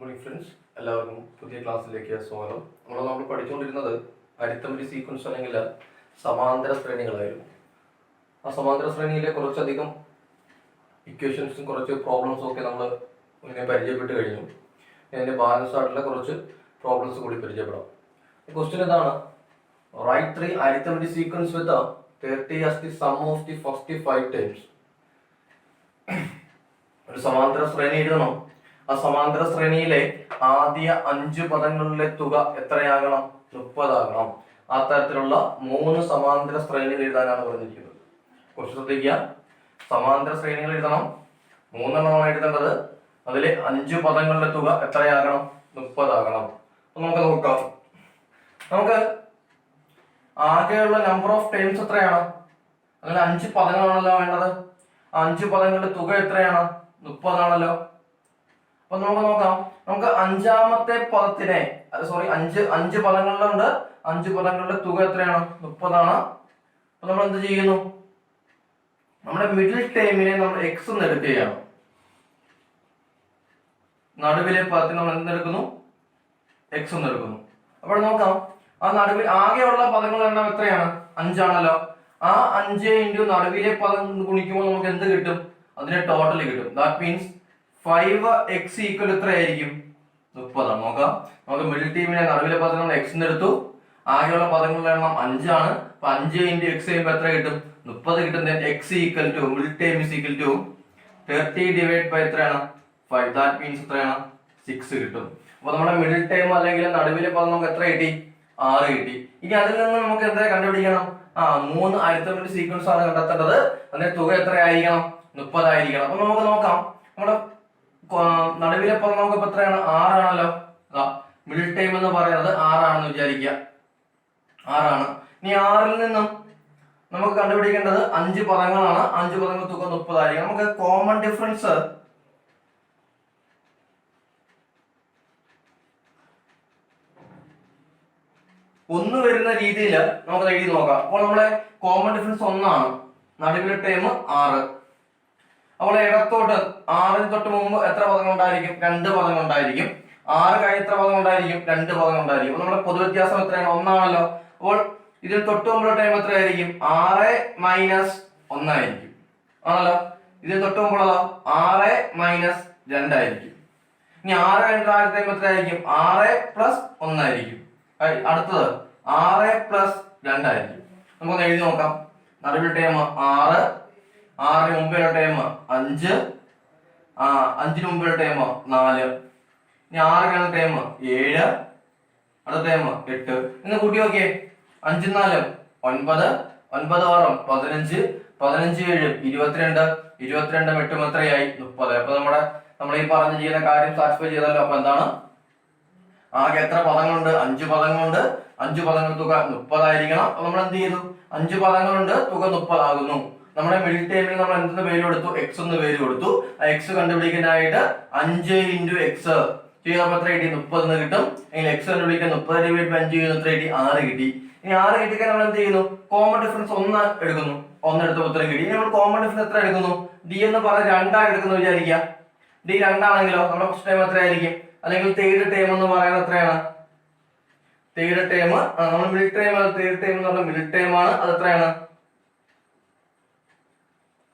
Morning friends, എല്ലാവർക്കും പുതിയ ക്ലാസ്സിലേക്ക് സ്വാഗതം. നമ്മൾ പഠിച്ചുകൊണ്ടിരുന്നത് അരിത്തമെറ്റിക് സീക്വൻസ് അല്ലെങ്കിൽ സമാന്തര ശ്രേണികളായിരുന്നു. ആ സമാന്തര ശ്രേണിയിലെ കുറച്ചധികം ഇക്വേഷൻസും കുറച്ച് പ്രോബ്ലംസും ഒക്കെ നമ്മൾ ഇങ്ങനെ പരിചയപ്പെട്ട് കഴിഞ്ഞു. അതിൻ്റെ ബാലൻസ് ആയിട്ടുള്ള കുറച്ച് പ്രോബ്ലംസ് കൂടി പരിചയപ്പെടാം. ക്വസ്റ്റ്യൻ ഇതാണ്: right 3 arithmetic sequence with 30 as the sum of the first 5 times. ഒരു സമാന്തര ശ്രേണി എഴുതണം. ആ സമാന്തര ശ്രേണിയിലെ ആദ്യ 5 പദങ്ങളിലെ തുക എത്രയാകണം? 30 ആകണം. ആ തരത്തിലുള്ള 3 സമാന്തര ശ്രേണികൾ എഴുതാനാണ് പറഞ്ഞിരിക്കുന്നത്. കുറച്ച് ശ്രദ്ധിക്കുക. സമാന്തര ശ്രേണികൾ എഴുതണം, 3 എണ്ണമാണ് എഴുതേണ്ടത്. അതിലെ 5 പദങ്ങളുടെ തുക എത്രയാകണം? 30 ആകണം. അപ്പൊ നമുക്ക് നോക്കാം. നമുക്ക് ആകെയുള്ള നമ്പർ ഓഫ് ടൈംസ് എത്രയാണ്? അങ്ങനെ 5 പദങ്ങളാണല്ലോ വേണ്ടത്. 5 പദങ്ങളുടെ തുക എത്രയാണ്? 30 ആണല്ലോ. അപ്പൊ നമുക്ക് നോക്കാം. നമുക്ക് അഞ്ചാമത്തെ പദത്തിനെ അഞ്ച് പദങ്ങളിലുണ്ട്. 5 പദങ്ങളുടെ തുക എത്രയാണ്? 30 ആണ്. അപ്പൊ നമ്മൾ എന്ത് ചെയ്യുന്നു? നമ്മുടെ മിഡിൽ ടൈമിനെ നമ്മൾ എക്സ് എന്ന് എടുക്കുകയാണ്. നടുവിലെ പദത്തിന് നമ്മൾ എന്തെടുക്കുന്നു? എക്സ് എന്ന് എടുക്കുന്നു. അപ്പോൾ നോക്കാം, ആ നടുവിൽ ആകെയുള്ള പദങ്ങളുടെ എണ്ണം എത്രയാണ്? 5 ആണല്ലോ. ആ 5 ഇൻറ്റു നടുവിലെ പദം ഗുണിക്കുമ്പോൾ നമുക്ക് എന്ത് കിട്ടും? അതിന്റെ ടോട്ടൽ കിട്ടും. ദാറ്റ് മീൻസ് 5x ഈക്വൽ എത്രയായിരിക്കും? 30 ആണ്. നോക്കാം, നമുക്ക് മിഡിൽ ടീമിനെ നടുവിലെ പദങ്ങൾ എക്സ് എന്ന് എടുത്തു. ആകെയുള്ള പദങ്ങളുടെ എണ്ണം 5 ആണ്. അപ്പൊ 5 ഇൻറ്റു എക്സ് ചെയ്യുമ്പോൾ എത്ര കിട്ടും? 30 കിട്ടും. X equal to middle time is equal to 30 divide by എത്രയാണ്? 5. ദാറ്റ് മീൻസ് എത്രയാണ്? 6 കിട്ടും. അപ്പൊ നമ്മുടെ മിഡിൽ ടൈം അല്ലെങ്കിൽ നടുവിലെ പദം നമുക്ക് എത്ര കിട്ടി? 6 കിട്ടി. ഇനി അതിൽ നിന്ന് നമുക്ക് എന്താ കണ്ടുപിടിക്കണം? 3 അരിത്തമെറ്റിക് സീക്വൻസ് ആണ് കണ്ടെത്തേണ്ടത്. അതിന്റെ തുക എത്രയായിരിക്കണം? 30 ആയിരിക്കണം. അപ്പൊ നമുക്ക് നോക്കാം. നമ്മുടെ നടുവിലെ പദം നമുക്ക് ഇപ്പൊ എത്രയാണ്? 6 ആണല്ലോ. മിഡിൽ ടൈം എന്ന് പറയുന്നത് 6 ആണെന്ന് വിചാരിക്കുക. 6 ആണ്. ഇനി 6ൽ നിന്നും നമുക്ക് കണ്ടുപിടിക്കേണ്ടത് 5 പദങ്ങളാണ്. 5 പദങ്ങൾ തുക 30 ആയിരിക്കും. നമുക്ക് കോമൺ ഡിഫറൻസ് ഒന്ന് വരുന്ന രീതിയിൽ നമുക്ക് എഴുതി നോക്കാം. അപ്പോൾ നമ്മളെ കോമൺ ഡിഫറൻസ് 1 ആണ്. നടുവിലെ ടൈം 6. അപ്പോൾ ഇടത്തോട്ട് 6 തൊട്ട് മുമ്പ് എത്ര പദങ്ങൾ ഉണ്ടായിരിക്കും? 2 പദങ്ങൾ ഉണ്ടായിരിക്കും. 6 കഴിഞ്ഞ് എത്ര പദങ്ങൾ ഉണ്ടായിരിക്കും? 2 പദങ്ങൾ ഉണ്ടായിരിക്കും. അപ്പൊ നമ്മുടെ പൊതുവ്യത്യാസം എത്രയാണ്? 1 ആണല്ലോ. അപ്പോൾ ഇതിന് തൊട്ട് മുമ്പുള്ള ടൈം എത്രയായിരിക്കും? 6 മൈനസ് 1 ആയിരിക്കും. ആണല്ലോ. ഇതിന് തൊട്ട് മുമ്പുള്ളതോ 6 മൈനസ് 2 ആയിരിക്കും. ഇനി 6 കഴിഞ്ഞ ടൈം എത്രയായിരിക്കും? 6 പ്ലസ് 1 ആയിരിക്കും. അടുത്തത് 6 പ്ലസ് 2 ആയിരിക്കും. നമുക്കൊന്ന് എഴുതി നോക്കാം. നടുവിൽ ടൈം 6, 6ന് മുമ്പുള്ള ടൈം 5, 5ന് മുമ്പുള്ള ടൈം 4. ഇനി 6 കഴിഞ്ഞ ടൈം 7, അടുത്ത ടൈം 8. ഇന്ന് കൂട്ടി നോക്കിയേ. 5 4 9, 9 6 15, 15 7 22, 22 8 എത്രയായി? 30. അപ്പൊ നമ്മൾ ഈ പറഞ്ഞ് ചെയ്യുന്ന കാര്യം സാറ്റിസ്ഫൈ ചെയ്തല്ലോ. അപ്പൊ എന്താണ്? ആകെ എത്ര പദങ്ങളുണ്ട്? 5 പദങ്ങളുണ്ട്. 5 പദങ്ങൾ തുക 30 ആയിരിക്കണം. അപ്പൊ നമ്മൾ എന്ത് ചെയ്തു? 5 പദങ്ങളുണ്ട്, തുക 30 ആകുന്നു. നമ്മുടെ മിഡിൽ ടൈമിൽ നമ്മൾ എന്തെന്ന് പേര് കൊടുത്തു? എക്സ് എന്ന് പേര് കൊടുത്തു. ആ എക്സ് കണ്ടുപിടിക്കാനായിട്ട് 5 ഇൻറ്റു എക്സ് ചെയ്യുമ്പോൾ എത്ര കിട്ടി? 30 എന്ന് കിട്ടും. അല്ലെങ്കിൽ എക്സ് കണ്ടുപിടിക്കാൻ 30 ഡിവൈഡ് ബൈ 5 ചെയ്യുന്ന എത്ര കിട്ടി? 6 കിട്ടി. ഇനി 6 കിട്ടിക്കാൻ നമ്മൾ എന്ത് ചെയ്യുന്നു? കോമൺ ഡിഫറൻസ് 1 എടുക്കുന്നു. 1 എടുത്തപ്പോൾ ഉത്തരം കിട്ടി. ഇനി നമ്മൾ കോമൺ ഡിഫറൻസ് എത്ര എടുക്കുന്നു? ഡി എന്ന് പറഞ്ഞ 2 എടുക്കുന്നു വിചാരിക്കുക. ഡി 2 ആണെങ്കിലോ നമ്മുടെ ഫസ്റ്റ് ടൈം എത്രയായിരിക്കും? അല്ലെങ്കിൽ തേർഡ് ടൈം എന്ന് പറയുന്നത് എത്രയാണ്? തേർഡ് ടൈം നമ്മൾ മിഡിൽ ടൈം, തേർഡ് ടൈം എന്ന് പറഞ്ഞാൽ മിഡിൽ ടൈം ആണ്. അത് എത്രയാണ്?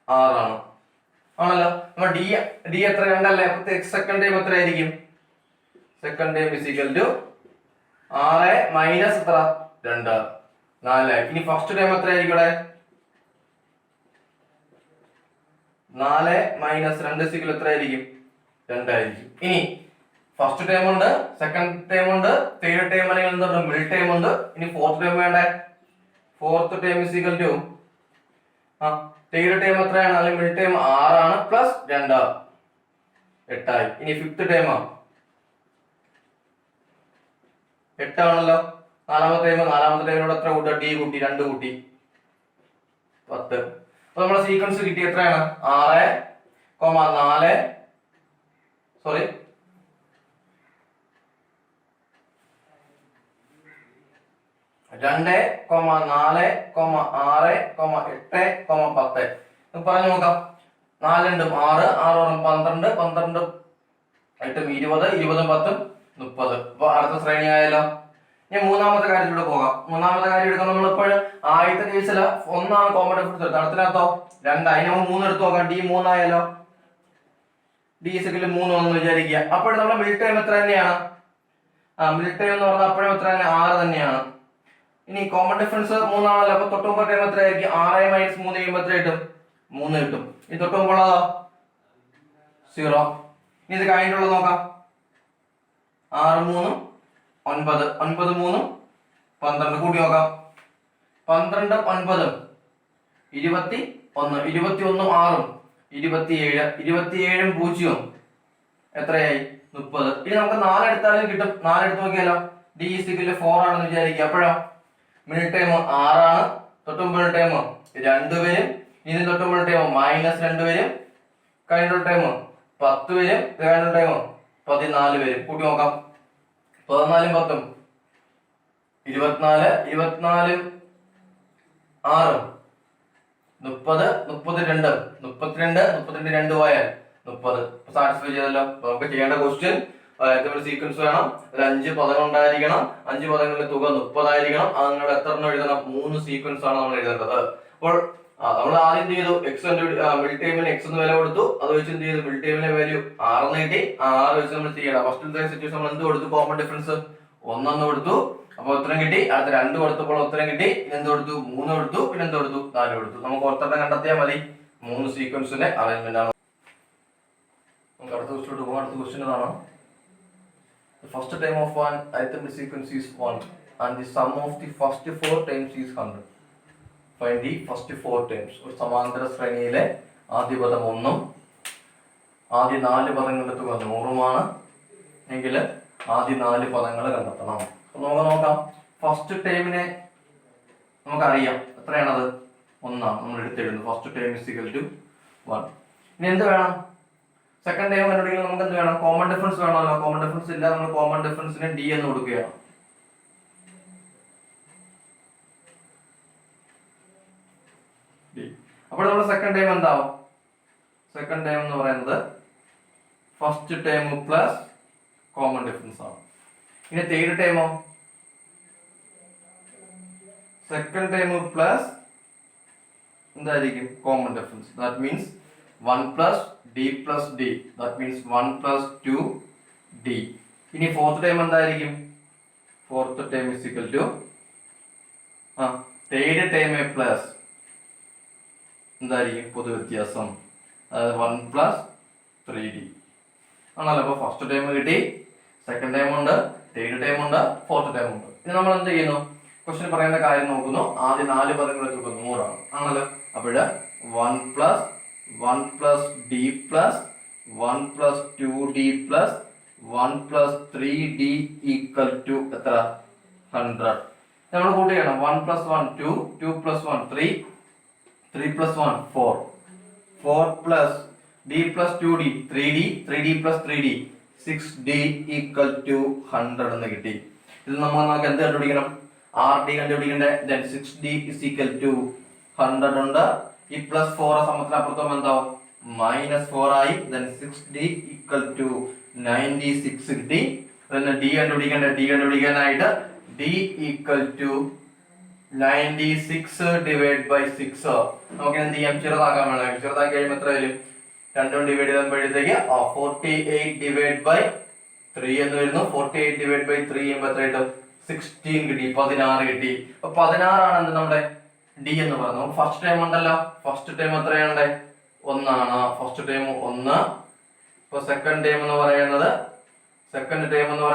6 ആണ്. ആണല്ലോ. നമ്മൾ ഡി എത്ര? 2 അല്ലേ. അപ്പൊ സെക്കൻഡ് ടൈം എത്രയായിരിക്കും? Second time is equal to 6 minus എത്ര? 2, 4. ഇനി ഫസ്റ്റ് ടൈം എത്രയായിരിക്കും? ഇവിടെ 4 മൈനസ് 2 ഇസ് ഈക്വൽ എത്രയായിരിക്കും? 2 ആയിരിക്കും. ഇനി ഫസ്റ്റ് ടൈം ഉണ്ട്, സെക്കൻഡ് ടൈം ഉണ്ട്, തേർഡ് ടൈം അല്ലെങ്കിൽ എന്തുണ്ട്? മിഡിൽ ടൈം ഉണ്ട്. ഇനി ഫോർത്ത് ടൈം വേണ്ടേ? Fourth time is equal to third time എത്രയാണ്? അല്ലെങ്കിൽ മിഡിൽ ടൈം 6 ആണ്. പ്ലസ് 2 8 ആയി. ഇനി ഫിഫ്ത്ത് ടൈം 8 ആണല്ലോ. നാലാമത്തെ ടൈമിനോട് എത്ര കൂട്ടുക? ഡി കൂട്ടി 2 കൂട്ടി 10. അപ്പൊ നമ്മുടെ സീക്വൻസ് കിട്ടി എത്രയാണ്? 6, 4 സോറി 2, 4, 6, 8, 10. പറഞ്ഞു നോക്കാം. 4 6 6 12, 12 8 20 20 10 30. അപ്പൊ അടുത്ത ശ്രേണി ആയാലോ. ഇനി മൂന്നാമത്തെ കാര്യത്തിലൂടെ പോകാം. മൂന്നാമത്തെ കാര്യം എടുക്കാം. നമ്മൾ ഇപ്പോഴും ആദ്യത്തെ കേസിൽ 1 കോമൺ ഡിഫറൻസ് എടുത്തത്. അടുത്തിനകത്തോ 2. അതിന് നമ്മൾ 3 എടുത്ത് നോക്കാം. D 3 ആയാലോ. D = 3 എന്ന് വിചാരിക്കുക. അപ്പോൾ നമ്മുടെ മിഡ് ടൈം എത്ര തന്നെയാണ്? മിഡ് ടൈം എന്ന് പറഞ്ഞാൽ അപ്പോഴും എത്ര തന്നെ? 6 തന്നെയാണ്. ഇനി കോമൺ ഡിഫറൻസ് 3 ആണല്ലോ. അപ്പൊ തൊട്ട് മുമ്പ് ടൈം എത്ര ആയിരിക്കും? 6 - 3 ചെയ്യുമ്പോൾ എത്ര കിട്ടും? 3 കിട്ടും. ഇനി തൊട്ട് മുമ്പുള്ളതോ 0. ഇനി ഇത് കഴിഞ്ഞിട്ടുള്ളത് നോക്കാം. 6 3 9 9 3 12 കൂട്ടി നോക്കാം. 12 9 21 21 6 27 27 0 എത്രയായി? 30. ഇനി നമുക്ക് 4 എടുത്താലും കിട്ടും. 4 എടുത്ത് നോക്കിയാലോ. D = 4 ആണെന്ന് വിചാരിക്കുക. അപ്പോഴോ മിനിറ്റ് ടൈം 6 ആണ്. തൊട്ടുമ്പോൾ ടൈം 2 വരും. ഇനി തൊട്ടുമ്പോൾ ടൈം -2 വരും. കഴിഞ്ഞ ടൈം 10 വരും. കഴിഞ്ഞ ടൈം 14 വരും. കൂട്ടി നോക്കാം. 14 10 24 24 6 30 32 32 2 പോയാൽ 30. സാറ്റിസ്ഫൈ ചെയ്തല്ലോ. നമുക്ക് ചെയ്യേണ്ട ക്വസ്റ്റ്യൻ സീക്വൻസ് വേണം. ഒരു 5 പദങ്ങൾ ഉണ്ടായിരിക്കണം. 5 പദങ്ങളുടെ തുക 30 ആയിരിക്കണം. അത് നിങ്ങൾ എത്ര എണ്ണം എഴുതണം? 3 സീക്വൻസ് ആണ് നമ്മൾ എഴുതേണ്ടത്. അപ്പോൾ നമ്മൾ ആദ്യം എന്ത് ചെയ്തു? മിഡ് ടൈമിന് x എന്ന് വില കൊടുത്തു. അത് വെച്ച് എന്ത് ചെയ്തു? മിഡ് ടൈമിലെ വാല്യൂ 6 എന്ന് കിട്ടി. 6 വെച്ച് നമ്മൾ ചെയ്യണം. ഫസ്റ്റ് സിറ്റുവേഷൻ നമ്മൾ എന്ത് കൊടുത്തു? കോമൺ ഡിഫറൻസ് 1 എന്ന് കൊടുത്തു. അപ്പൊ ഉത്തരം കിട്ടി. അടുത്ത 2 കൊടുത്തപ്പോൾ ഉത്തരം കിട്ടി. ഇനി എന്ത് കൊടുത്തു? 3 കൊടുത്തു. പിന്നെ എന്ത് കൊടുത്തു? 4 കൊടുത്തു. നമുക്ക് ഒരെണ്ണം കണ്ടെത്തിയാൽ മതി. 3 സീക്വൻസിന്റെ അറേഞ്ച്മെന്റ് ആണ്. നമുക്ക് അടുത്ത ക്വസ്റ്റ്യൻ പോകാം. അടുത്ത ക്വസ്റ്റ്യൻ ഇതാണ്. The first term of an arithmetic sequence is 1 and the sum of the first 4 terms is 100. Find the first 4 terms. ഒരു സമാന്തര ശ്രേണിയിലെ ആദ്യ പദം 1ഉം ആദ്യ 4 പദങ്ങളുടെ തുക 100ഉമാണ് എങ്കിൽ ആദ്യ 4 പദങ്ങൾ കണ്ടെത്തണം. അപ്പൊ നമുക്ക് നോക്കാം. ഫസ്റ്റ് ടേമിനെ നമുക്കറിയാം. എത്രയാണത്? 1 ആണ്. നമ്മൾ എടുത്തെഴുതുന്നു. First term = 1. ഇനി എന്ത് വേണം? സെക്കൻഡ് ടൈം കണ്ടുപിടിക്കാൻ നമുക്ക് എന്ത് വേണം? കോമൺ ഡിഫറൻസ് വേണമല്ലോ. കോമൺ ഡിഫറൻസ് ഇല്ല. നമ്മൾ കോമൺ ഡിഫറൻസിന് D എന്ന് കൊടുക്കുകയാണ്. അപ്പോൾ നമ്മുടെ സെക്കൻഡ് ടൈം എന്താവും? സെക്കൻഡ് ടൈം എന്ന് പറയുന്നത് first time plus common difference ആണ്. ഇനി തേർഡ് ടൈമോ? സെക്കൻഡ് ടൈം പ്ലസ് എന്തായിരിക്കും? Common difference. That means 1 plus D plus D. That means 1 plus 2D. ഇനി ഫോർത്ത് ടൈം എന്തായിരിക്കും? Fourth time = third time plus എന്തായിരിക്കും? പൊതു വ്യത്യാസം. അതായത് 1 plus 3D ആണല്ലോ. അപ്പൊ ഫസ്റ്റ് ടൈം കിട്ടി. സെക്കൻഡ് ടൈം ഉണ്ട്. തേർഡ് ടൈം ഉണ്ട്. ഫോർത്ത് ടൈം ഉണ്ട്. ഇനി നമ്മൾ എന്ത് ചെയ്യുന്നു? ക്വസ്റ്റ്യൻ പറയുന്ന കാര്യം നോക്കുന്നു. ആദ്യം 4 പദങ്ങളെ തുക 100 ആണ് ആണല്ലോ. അപ്പോഴ് 1 plus 1 plus D plus 1 plus 2D plus 1 plus 3D = എത്ര? 100. നമ്മൾ കൂട്ടുകയാണ്. 1 plus 1 2 2 plus 1 3 3 plus 1 4 4 plus D plus 2D 3D 3D plus 3D 6D = 100 എന്ന് കിട്ടി. ഇത് നമുക്ക് എന്ത് കണ്ടുപിടിക്കണം? RD കണ്ടുപിടിക്കണ്ടേ. then 6D = 100 ഉണ്ട്. ഈ പ്ലസ് 4 സമത്തിനപ്പുറത്തും എന്താവും? -4 ആയി. then 6D = 96 കിട്ടി. D കണ്ടുപിടിക്കണ്ടേ. D കണ്ടുപിടിക്കാനായിട്ട് D = 96 / 6. നമുക്ക് എന്ത് ചെയ്യാം? ചെറുതാക്കാൻ വേണം. ചെറുതാക്കി കഴിയുമ്പോൾ എത്ര വരും? 2 ഡിവൈഡ് ചെയ്യുമ്പോഴത്തേക്ക് 48 / 3 എന്ന് വരുന്നു. 48 / 3 ചെയ്യുമ്പോൾ എത്ര കിട്ടും? 16 കിട്ടി. 16 കിട്ടി. അപ്പൊ 16 ആണ് എന്ത് നമ്മുടെ D എന്ന് പറയുന്നത്. ഫസ്റ്റ് ടൈം ഉണ്ടല്ലോ. ഫസ്റ്റ് ടൈം എത്രയാണ്? 1 ആണ്. First time 1. ഇപ്പൊ സെക്കൻഡ് ടൈം എന്ന് പറയുന്നത്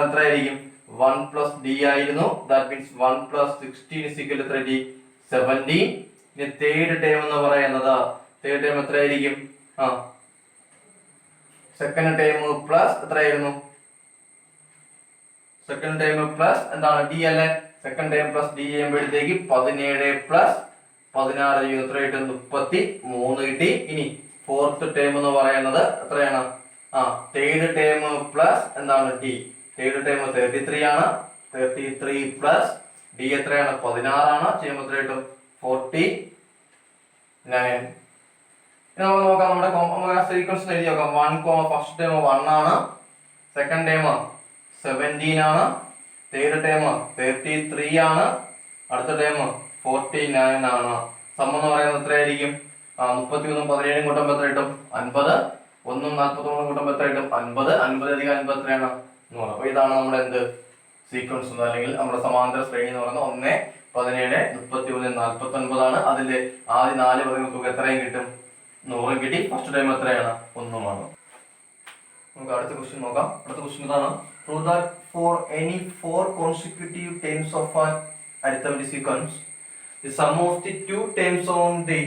എത്രയായിരിക്കും? 1 plus D ആയിരുന്നു. That means 1 plus 16 = എത്ര? 17. ഇനി തേർഡ് ടൈം എന്ന് പറയുന്നത് എത്രയായിരിക്കും? സെക്കൻഡ് ടൈം പ്ലസ് എത്രയായിരുന്നു? സെക്കൻഡ് ടൈം പ്ലസ് എന്താണ്? D അല്ലേ. സെക്കൻഡ് ടൈം പ്ലസ് D ചെയ്യുമ്പോഴത്തേക്ക് 17 പ്ലസ് 16 എത്രയായിട്ട്? 33 കിട്ടി. ഇനി ഫോർത്ത് ടൈം എന്ന് പറയുന്നത് എത്രയാണ്? തേർഡ് ടൈം പ്ലസ് എന്താണ്? D. തേർഡ് ടൈം 33 ആണ്. 33 പ്ലസ് D എത്രയാണ്? 16 ആണ്. ചെയ്യുമ്പോൾ എത്രയായിട്ടും? 49. നമുക്ക് നോക്കാം. നമ്മുടെ സീക്വൻസ് എഴുതി നോക്കാം. 1, ഫസ്റ്റ് ടൈം 1 ആണ്. സെക്കൻഡ് ടേം 17 ആണ്, തേർഡ് ടേം 33 ആണ്, അടുത്ത ടേം 49 ആണ്. സം എന്ന് പറയുന്നത് എത്രയായിരിക്കും? 31 17 കൂട്ടുമ്പോൾ എത്ര കിട്ടും? 50. 1 43 കൂട്ടുമ്പോൾ എത്ര കിട്ടും? 50. 50 അധികം 50 എത്രയാണ്? 100. അപ്പൊ ഇതാണ് നമ്മുടെ എന്ത് സീക്വൻസ് അല്ലെങ്കിൽ നമ്മുടെ സമാന്തര ശ്രേണി എന്ന് പറയുന്നത് 1 17 31 49 ആണ്. അതിന്റെ ആദ്യ 4 പദങ്ങൾ തുക എത്രയും കിട്ടും? 100 കിട്ടി. ഫസ്റ്റ് ടൈം എത്രയാണ്? 1 ആണ്. നമുക്ക് അടുത്ത ക്വസ്റ്റ്യൻ നോക്കാം. അടുത്ത ക്വസ്റ്റ്യൻ ഇതാണ്. Prove that for any 4 consecutive terms of an arithmetic sequence, the sum of the 2 terms on the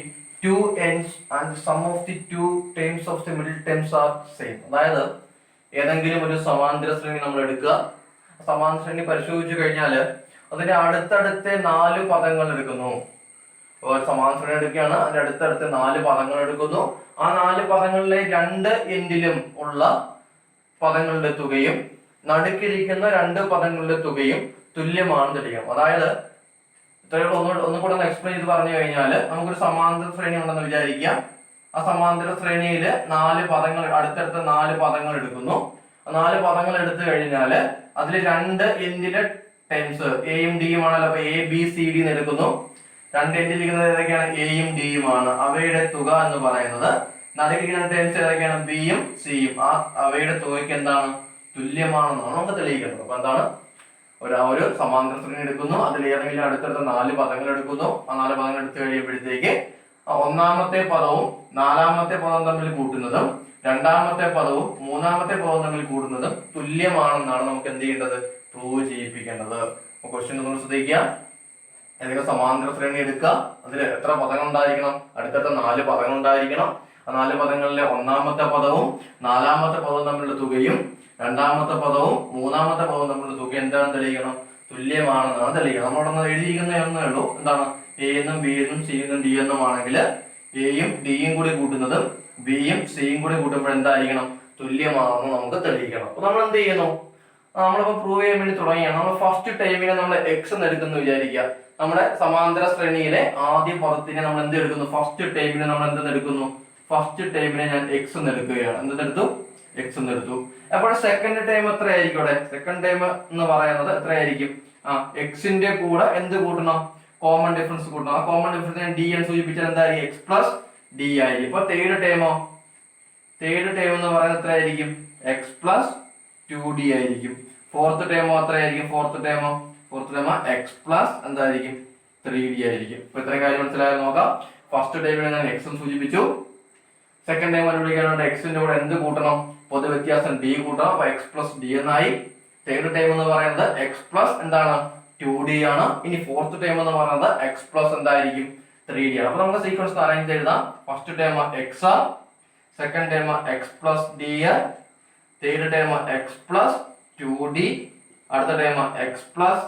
2 ends and the sum of the 2 terms of the middle terms are same. അതായത് ഏതെങ്കിലും ഒരു സമാന്തര ശ്രേണി നമ്മൾ എടുക്കുക. സമാന്തര ശ്രേണി പരിശോധിച്ചു കഴിഞ്ഞാൽ അതിന്റെ അടുത്തടുത്ത 4 പദങ്ങൾ എടുക്കുന്നു. സമാന്തര ശ്രേണി എടുക്കുകയാണ്, അതിന്റെ അടുത്തടുത്ത 4 പദങ്ങൾ എടുക്കുന്നു. ആ 4 പദങ്ങളിലെ 2 എൻഡിലും ഉള്ള പദങ്ങളുടെ തുകയും നടുക്കിരിക്കുന്ന 2 പദങ്ങളുടെ തുകയും തുല്യമാണെന്ന് തെളിയിക്കണം. അതായത് ഇത്രയുള്ള ഒന്നുകൂടെ ഒന്ന് എക്സ്പ്ലെയിൻ ചെയ്ത് പറഞ്ഞു കഴിഞ്ഞാൽ നമുക്കൊരു സമാന്തര ശ്രേണി ഉണ്ടെന്ന് വിചാരിക്കുക. ആ സമാന്തര ശ്രേണിയിൽ 4 പദങ്ങൾ അടുത്തടുത്ത 4 പദങ്ങൾ എടുക്കുന്നു. 4 പദങ്ങൾ എടുത്തു കഴിഞ്ഞാൽ അതിൽ 2 എൻഡിലെ ടൈംസ് എയും ഡിയും ആണല്ലോ. അപ്പൊ എ ബി സി ഡി എന്ന് എടുക്കുന്നു. 2 എൻഡിലിരിക്കുന്നത് ഏതൊക്കെയാണ്? എയും ഡിയും ആണ്. അവയുടെ തുക എന്ന് പറയുന്നത് നടുക്കിരിക്കുന്ന ടൈംസ് ഏതൊക്കെയാണ്? ബിയും സിയും. അവയുടെ തുകയ്ക്ക് എന്താണ്? തുല്യമാണെന്നാണ് നമുക്ക് തെളിയിക്കുന്നത്. അപ്പൊ എന്താണ്? ഒരു സമാന്തര ശ്രേണി എടുക്കുന്നു, അതിൽ ഏതെങ്കിലും അടുത്തടുത്ത 4 പദങ്ങൾ എടുക്കുന്നു. ആ 4 പദങ്ങൾ എടുത്തു കഴിയുമ്പോഴത്തേക്ക് ഒന്നാമത്തെ പദവും 4ാമത്തെ പദവും തമ്മിൽ കൂട്ടുന്നതും 2ാമത്തെ പദവും 3ാമത്തെ പദവും തമ്മിൽ കൂടുന്നതും തുല്യമാണെന്നാണ് നമുക്ക് എന്ത് ചെയ്യേണ്ടത്? പ്രൂവ് ചെയ്യിപ്പിക്കേണ്ടത്. ക്വസ്റ്റ്യൻ നമ്മൾ ശ്രദ്ധിക്കുക. ഏതെങ്കിലും സമാന്തര ശ്രേണി എടുക്കുക, അതിൽ എത്ര പദങ്ങൾ ഉണ്ടായിരിക്കണം? അടുത്തടുത്ത 4 പദങ്ങൾ ഉണ്ടായിരിക്കണം. ആ 4 പദങ്ങളിലെ 1ാമത്തെ പദവും 4ാമത്തെ പദവും തമ്മിലുള്ള തുകയും 2ാമത്തെ പദവും 3ാമത്തെ പദവും തമ്മിലുള്ള തുക എന്താണ് തെളിയിക്കണം? തുല്യമാണെന്നാണ് തെളിയിക്കണം. നമ്മളൊന്ന് എഴുതിയിരിക്കുന്നേ ഒന്നേ ഉള്ളൂ. എന്താണ്? എ എന്നും ബി എന്നും സി എന്നും ഡി എന്നും ആണെങ്കിൽ എയും ഡിയും കൂടി കൂട്ടുന്നതും ബിയും സിയും കൂടി കൂട്ടുമ്പോൾ എന്തായിരിക്കണം? തുല്യമാണെന്ന് നമുക്ക് തെളിയിക്കണം. അപ്പൊ നമ്മൾ എന്ത് ചെയ്യുന്നു? നമ്മളിപ്പോ പ്രൂവ് ചെയ്യാൻ വേണ്ടി തുടങ്ങിയാണ്. നമ്മൾ ഫസ്റ്റ് ടൈമിനെ നമ്മൾ എക്സ് എന്ന് എടുക്കുന്നു വിചാരിക്കുക. നമ്മുടെ സമാന്തര ശ്രേണിയിലെ ആദ്യ പദത്തിനെ നമ്മൾ എന്ത് എടുക്കുന്നു? ഫസ്റ്റ് ടൈമിനെ നമ്മൾ എന്തെടുക്കുന്നു? ഫസ്റ്റ് ടൈമിനെ ഞാൻ എക്സ് എന്ന് എടുക്കുകയാണ്. എന്തെടുത്തു? എക്സ് എന്ന് എടുത്തു. അപ്പോൾ സെക്കൻഡ് ടൈം എത്രയായിരിക്കും? അവിടെ സെക്കൻഡ് ടൈം എന്ന് പറയുന്നത് എത്രയായിരിക്കും? എക്സിന്റെ കൂടെ എന്ത് കൂട്ടണം? കോമൺ ഡിഫറൻസ് കൂട്ടണം. ആ കോമൺ ഡിഫറൻസ് ഡി എന്ന് സൂചിപ്പിച്ചാൽ എന്തായിരിക്കും? എക്സ് പ്ലസ് ഡി ആയിരിക്കും. ഇപ്പൊ തേർഡ് ടൈമോ? തേർഡ് ടൈം എന്ന് പറയുന്നത് എത്രയായിരിക്കും? എക്സ് പ്ലസ് 2d ആയിരിക്കും. ഫോർത്ത് ടൈമോ എത്രയായിരിക്കും? ഫോർത്ത് ടൈമോ എക്സ് പ്ലസ് എന്തായിരിക്കും? 3d ആയിരിക്കും. ഇപ്പൊ ഇത്രയും കാര്യം മനസ്സിലായാൽ നോക്കാം. ഫസ്റ്റ് ടൈമിനെ ഞാൻ എക്സ് എന്ന് സൂചിപ്പിച്ചു. സെക്കൻഡ് ടൈം കണ്ടുപിടിക്കാനായിട്ട് എക്സിന്റെ കൂടെ എന്ത് കൂട്ടണം? പൊതു വ്യത്യാസം ഡി കൂട്ടണം. അപ്പൊ എക്സ് പ്ലസ് ഡി എന്നായി. തേർഡ് ടൈം എന്ന് പറയുന്നത് എക്സ് പ്ലസ് എന്താണ്? 2d ആണ്. ഇനി ഫോർത്ത് ടൈം എന്ന് പറയുന്നത് എക്സ് പ്ലസ് എന്തായിരിക്കും? 3d ആണ്. അപ്പൊ നമുക്ക് സീക്വൻസ് അറേഞ്ച് എഴുതാം. First time X, second time x plus D, third time x plus 2d, അടുത്ത ടൈം എക്സ് പ്ലസ്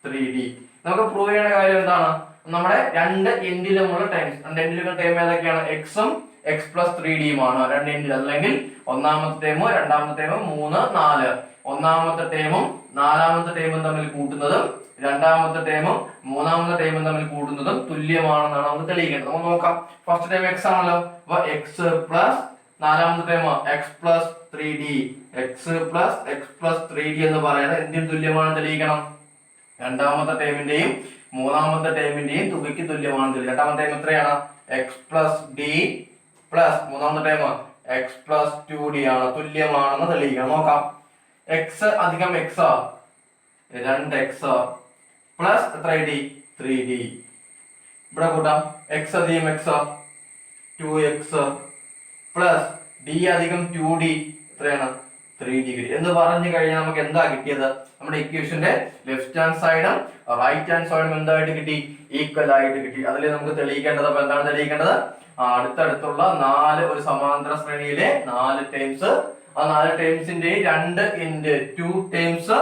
3d. നമുക്ക് പ്രൂവ് ചെയ്യേണ്ട കാര്യം എന്താണ്? നമ്മുടെ 2 എൻഡിലുമുള്ള ടൈംസ്, 2 എൻഡിലുള്ള ടൈം ഏതൊക്കെയാണ്? എക്സും എക്സ് പ്ലസ് 3d ആണ് 2 എൻഡിൽ. അല്ലെങ്കിൽ ഒന്നാമത്തെ ടൈമോ 2ാമത്തെ ടൈമോ 3 4, ഒന്നാമത്തെ ടൈമും 4ാമത്തെ ടൈമും തമ്മിൽ കൂട്ടുന്നതും 2ാമത്തെ ടൈമും 3ാമത്തെ ടൈമും തമ്മിൽ കൂട്ടുന്നതും തുല്യമാണെന്നാണ് നമുക്ക് തെളിയിക്കേണ്ടത്. നമുക്ക് നോക്കാം. ഫസ്റ്റ് ടൈം എക്സ് ആണല്ലോ. അപ്പൊ എക്സ് പ്ലസ് 4ാമത്തെ term x plus 3d, x plus 3d എന്ന് പറയുന്നത് എന്തിന് തുല്യമാണെന്ന് തെളിയിക്കണം? 2ാമത്തെ ടൈമിന്റെയും 3ാമത്തെ ടൈമിന്റെയും തുകയ്ക്ക് തുല്യമാണെന്ന് തെളിയിക്കണം. 2ാമത്തെ ടൈം എത്രയാണ്? X plus D plus 3ാമത്തെ time x plus 2d ആണ്. തുല്യമാണെന്ന് തെളിയിക്കണം. നോക്കാം. എക്സ് അധികം എക്സ് 2x പ്ലസ് എത്ര ഡി? 3d. ഇവിടെ കൂട്ടാം. എക്സ് അധികം എക്സ് 2x പ്ലസ് ഡി അധികം 2d എത്രയാണ്? 3d കിട്ടി. എന്ന് പറഞ്ഞു കഴിഞ്ഞാൽ നമുക്ക് എന്താ കിട്ടിയത്? നമ്മുടെ ഇക്വേഷന്റെ ലെഫ്റ്റ് ഹാൻഡ് സൈഡും റൈറ്റ് ഹാൻഡ് സൈഡും എന്തായിട്ട് കിട്ടി? ഈക്വൽ ആയിട്ട് കിട്ടി. അതിൽ നമുക്ക് തെളിയിക്കേണ്ടത് അപ്പൊ എന്താണ് തെളിയിക്കേണ്ടത്? അടുത്തടുത്തുള്ള 4 ഒരു സമാന്തര ശ്രേണിയിലെ 4 ടൈംസ്, ആ 4 ടൈംസിന്റെ 2 end 2 terms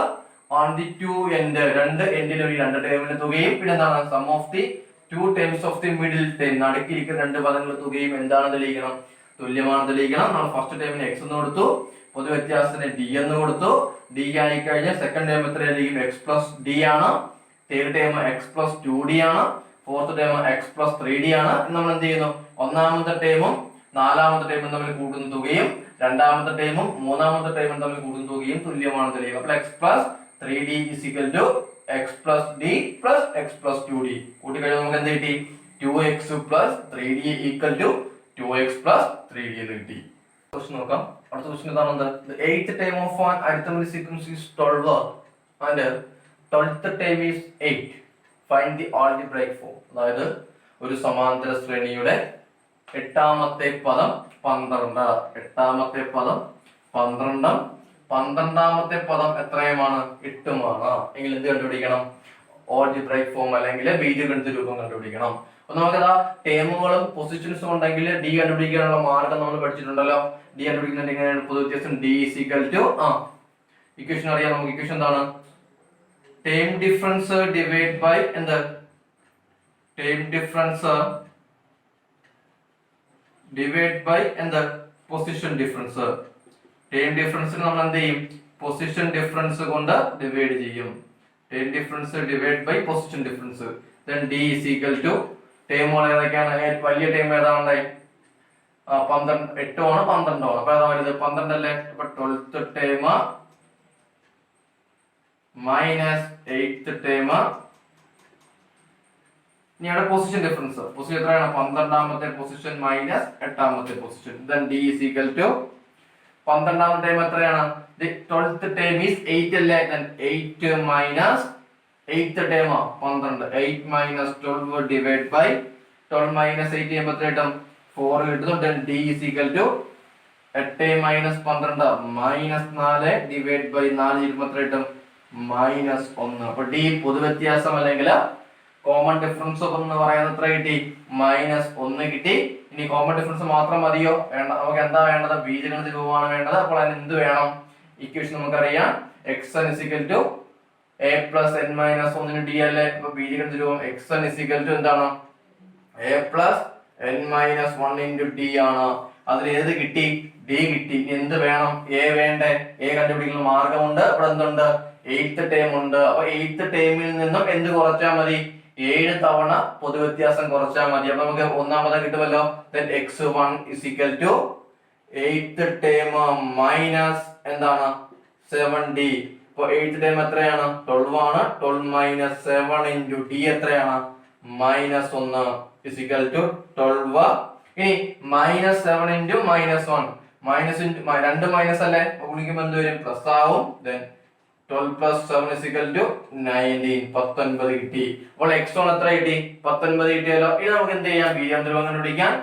on the 2 end, 2 എൻഡിലും ഈ 2 ടൈമിന്റെ തുകയും പിന്നെ എന്താണ്? Sum of the 2 terms of the middle term, നടുക്കിരിക്കുന്ന 2 പദങ്ങളുടെ തുകയും എന്താണ് തെളിയിക്കണം? തുല്യമാണെന്ന് തെളിയിക്കണം. നമ്മൾ ഫസ്റ്റ് ടൈമിന് എക്സ് എന്ന് കൊടുത്തു, പൊതു വ്യത്യാസത്തിന് ഡി എന്ന് കൊടുത്തു. ഡി ആയി കഴിഞ്ഞാൽ സെക്കൻഡ് ടൈം എത്രയായിരിക്കും? എക്സ് പ്ലസ് ഡി ആണ്. Third time x plus 2d ആണ്. Fourth time x plus 3d ആണ്. നമ്മൾ എന്ത് ചെയ്യുന്നു? ഒന്നാമത്തെ ടൈമും 4ാമത്തെ ടൈമും 2 ടൈംസ് ഓൺ ദി 2 എൻഡ് നാലാമത്തെ ടേമും തമ്മിൽ കൂടുന്ന തുകയും രണ്ടാമത്തെ ടേമും മൂന്നാമത്തെ ടേമും തമ്മിൽ കൂടുന്ന തുകയും തുല്യമാണെന്ന് തെളിയുക. അപ്പോൾ x plus 3d is equal to x plus d plus x plus 2d കൂട്ടിക്കഴിഞ്ഞാൽ നമുക്ക് എന്ത് കിട്ടി? 2x plus 3d equal to 2x plus 3d എന്ന് കിട്ടി. ക്വസ്റ്റ്യൻ നോക്കാം. അടുത്ത ക്വസ്റ്റ്യൻ എന്താണ്? The eighth term of an arithmetic sequence is 12 and 12th term is 8. Find the algebraic form. അതായത് ഒരു സമാന്തര ശ്രേണിയുടെ എട്ടാമത്തെ പദം 12, എട്ടാമത്തെ പദം 12, 12ാമത്തെ പദം എത്രയുമാണ്? 8 എങ്കിൽ എന്ത് കണ്ടുപിടിക്കണം? algebraic ഫോം അല്ലെങ്കിൽ ബീജഗണിത രൂപം കണ്ടുപിടിക്കണം. അപ്പൊ നമുക്കതാ ടേമുകളും പൊസിഷൻസും ഉണ്ടെങ്കിൽ ഡി കണ്ടുപിടിക്കാനുള്ള മാർഗം നമ്മൾ പഠിച്ചിട്ടുണ്ടല്ലോ. ഡി കണ്ടുപിടിക്കുന്നതിന്റെ എങ്ങനെയാണ്? പൊതുവ്യത്യാസം d is equal to equation അറിയാം നമുക്ക്. ഇക്വേഷൻ എന്താണ്? ടേം ഡിഫറൻസ് ഡിവൈഡ് ബൈ എന്ത്? ടേം ഡിഫറൻസ് ഡിവൈഡ് ബൈ എന്ത്? Position difference. ടേം ഡിഫറൻസിന് നമ്മൾ എന്ത് ചെയ്യും? പൊസിഷൻ ഡിഫറൻസ് കൊണ്ട് ഡിവൈഡ് ചെയ്യും. Term difference divide by position difference. then d is equal to ടേമുകൾ ഏതൊക്കെയാണ്? വലിയ ടേം ഏതാണ്? 12, 8 ആണ് 12 ആണ്. അപ്പൊ ഏതാ വരുന്നത്? 12 അല്ലേ? അപ്പൊ 12th term minus 8th term. ഇനി അവിടെ പൊസിഷൻ ഡിഫറൻസ്. പൊസിഷൻ എത്രയാണ്? 12ാമത്തെ position minus 8ാമത്തെ position. then d is equal to 12ാമത്തെ term എത്രയാണ്? the 12th ടേം is 8 അല്ലേ? then 8 minus 8th term 12. 8 minus 12 divide by 12 minus 8 ചെയ്യുമ്പോൾ എത്ര കിട്ടും? 4 കിട്ടുന്നു. then d is equal to 8 minus 12 minus 4 divide by 4 ചെയ്യുമ്പോൾ എത്ര കിട്ടും? മൈനസ് 1. അപ്പൊ d പൊതുവ്യത്യാസം അല്ലെങ്കിൽ കോമൺ ഡിഫറൻസ് എന്ന് പറയുന്നത് എത്ര കിട്ടി? മൈനസ് 1 കിട്ടി. ഇനി കോമൺ ഡിഫറൻസ് മാത്രം മതിയോ? വേണ്ട. നമുക്ക് എന്താ വേണ്ടത്? ബീജഗണിത രൂപമാണ് വേണ്ടത്. അപ്പോൾ അതിന് എന്ത് വേണം? ഇക്വേഷൻ നമുക്കറിയാം. xn is equal to a plus n minus 1 d അല്ലേ? അപ്പൊ ബീജഗണിത രൂപം xn is equal to എന്താണ്? a plus n minus 1 into d ആണ്. അതിൽ ഏത് കിട്ടി? d കിട്ടി. എന്ത് വേണം? a വേണ്ടേ? a കണ്ടുപിടിക്കുന്ന മാർഗമുണ്ട്. അവിടെ എന്തുണ്ട്? 8th ടേം ഉണ്ട്. അപ്പൊ 8th ടേമിൽ നിന്നും എന്ത് കുറച്ചാൽ മതി? 7 തവണ പൊതുവ്യത്യാസം കുറച്ചാൽ മതി. അപ്പൊ നമുക്ക് ഒന്നാമത് കിട്ടുമല്ലോ. then x1 is equal to 8th term minus എന്താണ്? 7d. ഇപ്പൊ 8th ടേം എത്രയാണ്? 12 ആണ്. 12 മൈനസ് 7 into d എത്രയാണ്? Minus 1 is equal to 12. ഇനി minus 7 into minus 1 minus 2 minus അല്ലേ? ഗുണിക്കുമ്പോൾ എന്ത് വരും? പ്ലസ് ആവും. then 12 plus 7 is equal to 19. 19 കിട്ടി. അപ്പോൾ x1 എത്ര കിട്ടി? 19 കിട്ടിയല്ലോ. ഇനി നമുക്ക് എന്ത് ചെയ്യാം? ബീജഗണിത രൂപം കണ്ടുപിടിക്കാം.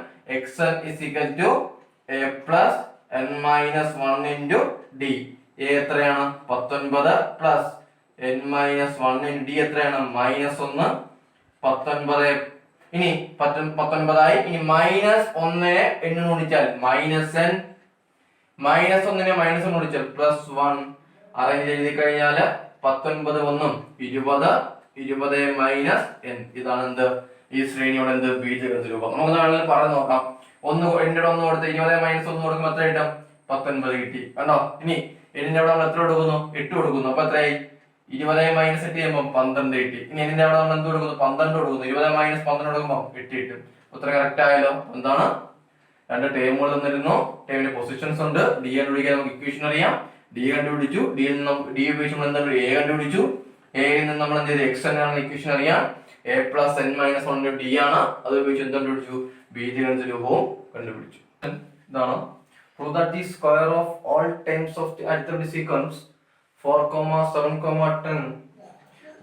xn is equal to a plus n minus 1 into d. a എത്രയാണ്? 19 plus n minus 1 into d എത്രയാണ്? മൈനസ് 1. 19. ഇനി 19 ആയി. ഇനി മൈനസ് 1 n ഗുണിച്ചാൽ മൈനസ് n. മൈനസ് 1 മൈനസ് 1 ഗുണിച്ചാൽ പ്ലസ് 1. അറേഞ്ച് എഴുതി കഴിഞ്ഞാല് 19 1 20. 20 മൈനസ് n. ഇതാണ് എന്ത്? ഈ ശ്രേണിയുടെ എന്ത്? ബീജഗണിത രൂപം. നമുക്ക് വേണമെങ്കിൽ പറഞ്ഞു നോക്കാം. 1 കൊടുത്ത് 20 മൈനസ് 1 കൊടുക്കുമ്പോൾ എത്ര കിട്ടും? 19 കിട്ടി. കണ്ടോ? ഇനി ഇതിന്റെ അവിടെ നമ്മൾ എത്ര കൊടുക്കുന്നു? 8 കൊടുക്കുന്നു. അപ്പൊ എത്രയായി? 20 മൈനസ് 8 ചെയ്യുമ്പോൾ 12 കിട്ടി. ഇനി ഇതിന്റെ അവിടെ നമ്മൾ എന്ത് കൊടുക്കുന്നു? 12 കൊടുക്കുന്നു. 20 മൈനസ് 12 കൊടുക്കുമ്പോൾ 8 കിട്ടും. ഉത്തരം കറക്റ്റ് ആയല്ലോ. എന്താണ്? രണ്ട് ടേമുകൾ തന്നിരുന്നു. ടേമിന്റെ പൊസിഷൻസ് ഉണ്ട്. d കണ്ടുപിടിക്കാൻ നമുക്ക് ഇക്വേഷൻ അറിയാം. d കണ്ടുപിടിച്ചു. d ഉപയോഗിച്ച് നമ്മൾ എന്താണ്? a കണ്ടുപിടിച്ചു. a യിൽ നിന്ന് നമ്മൾ എന്ത് ചെയ്തു? xn ആണ് ഇക്വേഷൻ അറിയാം. a plus n minus 1 d ആണ്. അത് ഉപയോഗിച്ച് എന്ത് കണ്ടുപിടിച്ചു? ബീജഗണിത രൂപവും കണ്ടുപിടിച്ചു. ഇതാണ് prove that the square of all terms of the arithmetic sequence 4, 7, 10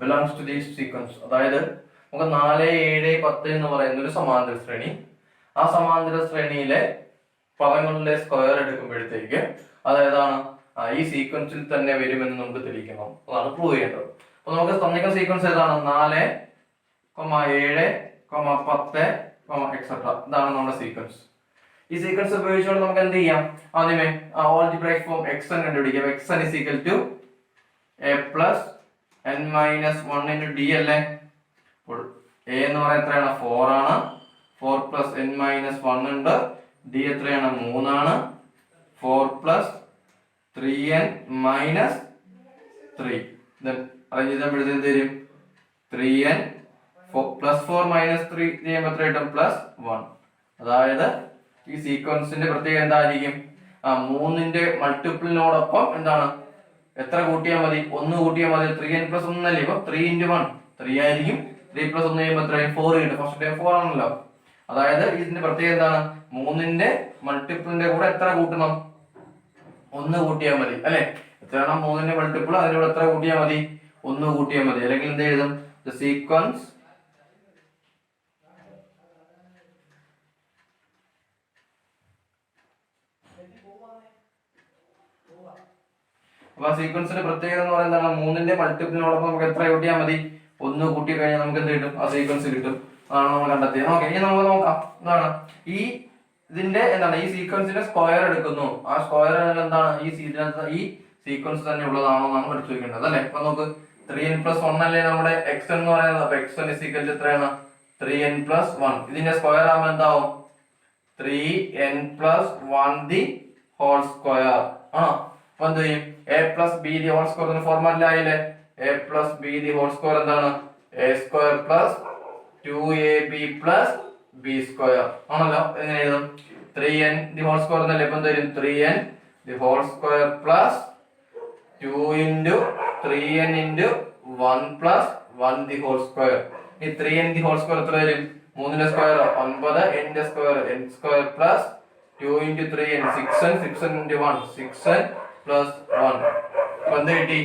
belongs to this sequence. അതായത് നമുക്ക് 4, 7, 10 എന്ന് പറയുന്ന ഒരു സമാന്തര ശ്രേണി. ആ സമാന്തര ശ്രേണിയിലെ പദങ്ങളുടെ സ്ക്വയർ എടുക്കുമ്പോഴത്തേക്ക് അതായതാണ് ഈ സീക്വൻസിൽ തന്നെ വരുമെന്ന് നമുക്ക് തെളിയിക്കണം. അതാണ് പ്രൂവ് ചെയ്യേണ്ടത്. അപ്പൊ നമുക്ക് തന്നിരിക്കുന്ന സീക്വൻസ് ഏതാണ്? 4, 7, 10, എക്സെട്ര. ഇതാണ് നമ്മുടെ സീക്വൻസ്. ഈ സീക്വൻസ് ഉപയോഗിച്ചുകൊണ്ട് നമുക്ക് എന്ത് ചെയ്യാം? ആദ്യമേ algebraic ഫോം xn കണ്ടുപിടിക്കാം. xn is equal to a plus n minus 1 into d അല്ലേ? അപ്പോൾ a എന്ന് പറയുന്നത് എത്രയാണ്? 4 ആണ്. 4 plus n minus 1 ഉണ്ട്. d എത്രയാണ്? 3 ആണ്. 4 plus 3n minus 3. then arrange ചെയ്യുമ്പോഴത്തേക്ക് എന്ത് വരും? 3n plus 4 minus 3 ചെയ്യുമ്പോൾ എത്ര കിട്ടും? പ്ലസ് 1. അതായത് ഈ സീക്വൻസിന്റെ പ്രത്യേകത എന്തായിരിക്കും? 3ന്റെ മൾട്ടിപ്പിളിനോടൊപ്പം എന്താണ് എത്ര കൂട്ടിയാൽ മതി? 1 കൂട്ടിയാൽ മതി. 3n+1 അല്ലേ? ഇപ്പൊ 3 × 1 3 ആയിരിക്കും. 3+1 ചെയ്യുമ്പോൾ എത്രയും 4 കിട്ടും. ഫസ്റ്റ് ടൈം 4 ആണല്ലോ. അതായത് ഇതിന്റെ പ്രത്യേകത എന്താണ്? 3ന്റെ മൾട്ടിപ്പിളിന്റെ കൂടെ എത്ര കൂട്ടണം? 1 കൂട്ടിയാൽ മതി അല്ലെ? എത്രയാണ് 3ന്റെ മൾട്ടിപ്പിൾ? അതിനോട് എത്ര കൂട്ടിയാൽ മതി? 1 കൂട്ടിയാൽ മതി. അല്ലെങ്കിൽ എന്ത് എഴുതും? ദ സീക്വൻസ് അപ്പൊ സീക്വൻസിന്റെ പ്രത്യേകത എന്ന് പറയുന്നത് 3ന്റെ മൾട്ടിപ്പിളിനോടൊപ്പം നമുക്ക് എത്ര കൂട്ടിയാൽ മതി? 1 കൂട്ടി കഴിഞ്ഞാൽ നമുക്ക് എന്ത് കിട്ടും? ആ സീക്വൻസ് കിട്ടും. അതാണ് നമ്മൾ കണ്ടെത്തിയത്. ഓക്കെ, ഇനി നമുക്ക് നോക്കാം. എന്താണ് ഇതിന്റെ ഈ സീക്വൻസിന്റെ സ്ക്വയർ എടുക്കുന്നു. ആ സ്ക്വയർ എന്താണ്? ഈ സീക്വൻസ് തന്നെ ഉള്ളതാണോ എന്നാണ് പഠിച്ചു വെക്കേണ്ടത് അല്ലെ? അപ്പൊ നമുക്ക് 3n+1 അല്ലേ നമ്മുടെ x എന്ന് പറയുന്നത്. അപ്പൊ x1 എത്രയാണ്? 3n+1. ഇതിന്റെ സ്ക്വയർ ആകുമ്പോൾ എന്താവും? 3n+1 ദി ഹോൾ സ്ക്വയർ ആണോ? അപ്പൊ എന്ത് ചെയ്യും? a+b ദി ഹോൾ സ്ക്വയർ ഫോർമാറ്റിലായില്ലേ? a+b ദി ഹോൾ സ്ക്വയർ എന്താണ്? a² + 2ab + b² ആണല്ലോ. എങ്ങനെ എഴുതും? 3n ദി ഹോൾ സ്ക്വയർ എന്നല്ലേ? ഇപ്പൊ എന്ത് വരും? 3n the whole square + 2 × 3n × 1 + 1 the whole square. ഈ 3n ദി ഹോൾ സ്ക്വയർ എത്ര വരും? 3ന്റെ സ്ക്വയർ 9, n ന്റെ square n² + 2 × 3n 6n 6n × 1 6n + 1. അപ്പൊ എന്ത് കിട്ടി?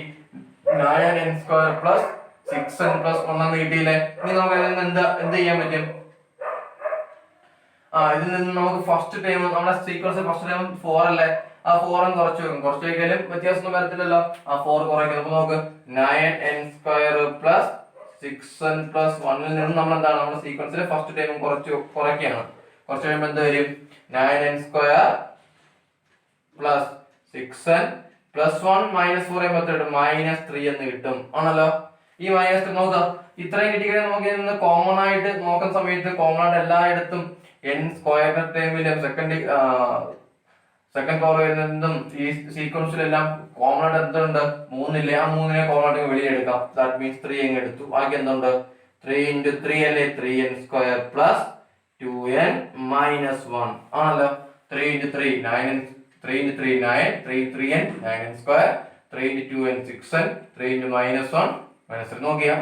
9n² + 6n + 1 എന്ന് കിട്ടിയില്ലേ? ഇനി നമുക്ക് എന്ത് ചെയ്യാൻ പറ്റും? ഇതിൽ നിന്ന് നമുക്ക് ഫസ്റ്റ് ടൈം നമ്മുടെ സീക്വൻസ് ഫസ്റ്റ് ടൈം 4 അല്ലേ? ആ 4 കുറച്ച് വെക്കും. കുറച്ച് വെക്കാലും വ്യത്യാസം വരത്തില്ലല്ലോ. ആ 4 കുറയ്ക്കും. അപ്പൊ നമുക്ക് 9n² + 6n + 1 ൽ നിന്ന് നമ്മൾ എന്താണ് നമ്മുടെ സീക്വൻസിലെ ഫസ്റ്റ് ടൈം കുറയ്ക്കുകയാണ്. കുറച്ച് കഴിയുമ്പോൾ എന്ത് വരും? 9n² + 6n + 1 - 4 -3 എന്ന് കിട്ടും ആണല്ലോ. ഈ -3 നോക്കാം. ഇത്രയും കിട്ടിക്കഴിഞ്ഞാൽ നമുക്ക് ഇതിന് കോമൺ ആയിട്ട് നോക്കുന്ന സമയത്ത് കോമൺ ആയിട്ട് എല്ലായിടത്തും n² ടൈമിലും സെക്കൻഡ് പവർ വരുന്നതും ഈ സീക്വൻസിലെല്ലാം കോമൺ ആയിട്ട് എന്തുണ്ട്? 3 ഇല്ലേ? ആ 3നെ കോമൺ ആയിട്ട് വെളിയെടുക്കാം. ദാറ്റ് മീൻസ് 3 അങ്ങ് എടുത്തു. ബാക്കി എന്തുണ്ട്? 3 × 3 അല്ലേ? 3n² + 2n - 1 ആണല്ലോ. 3 × 3 9n 3 × 3 9 3 × 3n 9n². 3 × 2n 6n 3 × -1 -3. നോക്കിയാ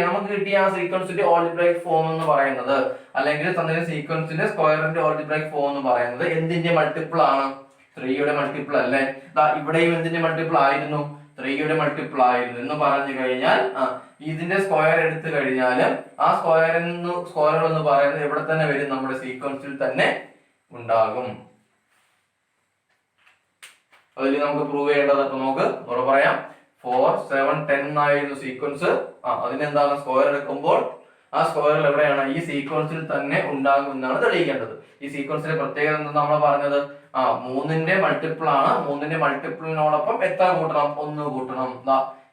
നമുക്ക് കിട്ടിയ ആ സീക്വൻസിന്റെ ഓൾജിബ്രൈക് ഫോം എന്ന് പറയുന്നത്, അല്ലെങ്കിൽ തന്നിരിക്കുന്ന സീക്വൻസിന്റെ സ്ക്വയറിന്റെ ഓൾജിബ്രൈക് ഫോം എന്ന് പറയുന്നത് എന്തിന്റെ മൾട്ടിപ്പിൾ ആണ്? 3യുടെ മൾട്ടിപ്പിൾ അല്ലേ? ഇവിടെയും എന്തിന്റെ മൾട്ടിപ്പിൾ ആയിരുന്നു? 3യുടെ മൾട്ടിപ്പിൾ ആയിരുന്നു എന്ന് പറഞ്ഞു കഴിഞ്ഞാൽ ഇതിന്റെ സ്ക്വയർ എടുത്തു കഴിഞ്ഞാൽ ആ സ്ക്വയറുകൾ എന്ന് പറയുന്നത് എവിടെ തന്നെ വരും? നമ്മുടെ സീക്വൻസിൽ തന്നെ ഉണ്ടാകും. അതിൽ നമുക്ക് പ്രൂവ് ചെയ്യേണ്ടത്. അപ്പൊ നമുക്ക് പറയാം. 4 7 10 ആയിരുന്നു സീക്വൻസ്. അതിനെന്താണ് സ്ക്വയർ എടുക്കുമ്പോൾ ആ സ്ക്വയറിൽ എവിടെയാണ്? ഈ സീക്വൻസിൽ തന്നെ ഉണ്ടാകും എന്നാണ് തെളിയിക്കേണ്ടത്. ഈ സീക്വൻസിന്റെ പ്രത്യേകത എന്താ നമ്മൾ പറഞ്ഞത്? 3ന്റെ മൾട്ടിപ്പിൾ ആണ്. 3ന്റെ മൾട്ടിപ്പിളിനോടൊപ്പം എത്ര കൂട്ടണം? 1 കൂട്ടണം.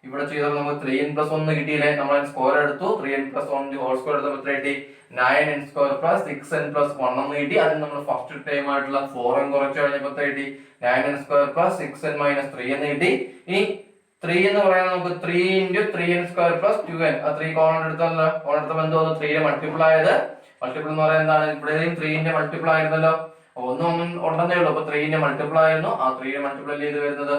ഇവിടെ ചെയ്തപ്പോൾ നമുക്ക് 3n+1 കിട്ടിയില്ലേ? നമ്മൾ സ്ക്വയർ എടുത്തു. 3n+1 ഹോൾ സ്ക്വയർ എടുത്തപ്പോൾ എത്ര കിട്ടി? 9n² + 6n + 1 എന്ന് കിട്ടി. അതിന് നമ്മൾ ഫസ്റ്റ് ടൈം ആയിട്ടുള്ള 4n കുറച്ച് കഴിഞ്ഞപ്പോൾ എത്ര കിട്ടി? 9n² + 6n - 3 എന്ന് കിട്ടി. ഇനി 3 എന്ന് പറയുന്നത് നമുക്ക് 3 × 3n² + 2n. 3 കോമൺ എടുത്തപ്പോൾ എന്തോ 3യുടെ മൾട്ടിപ്പിൾ ആയത്. മൾട്ടിപ്പിൾ എന്ന് പറയുന്നത് എന്താണ്? ഇവിടെയും 3ന്റെ മൾട്ടിപ്പിൾ ആയിരുന്നല്ലോ. ഒന്നും ഉണ്ടെന്നേ ഉള്ളൂ. അപ്പൊ 3ന്റെ മൾട്ടിപ്പിൾ ആയിരുന്നു. ആ 3യുടെ മൾട്ടിപ്പിൾ അല്ലേ ഇത് വരുന്നത്?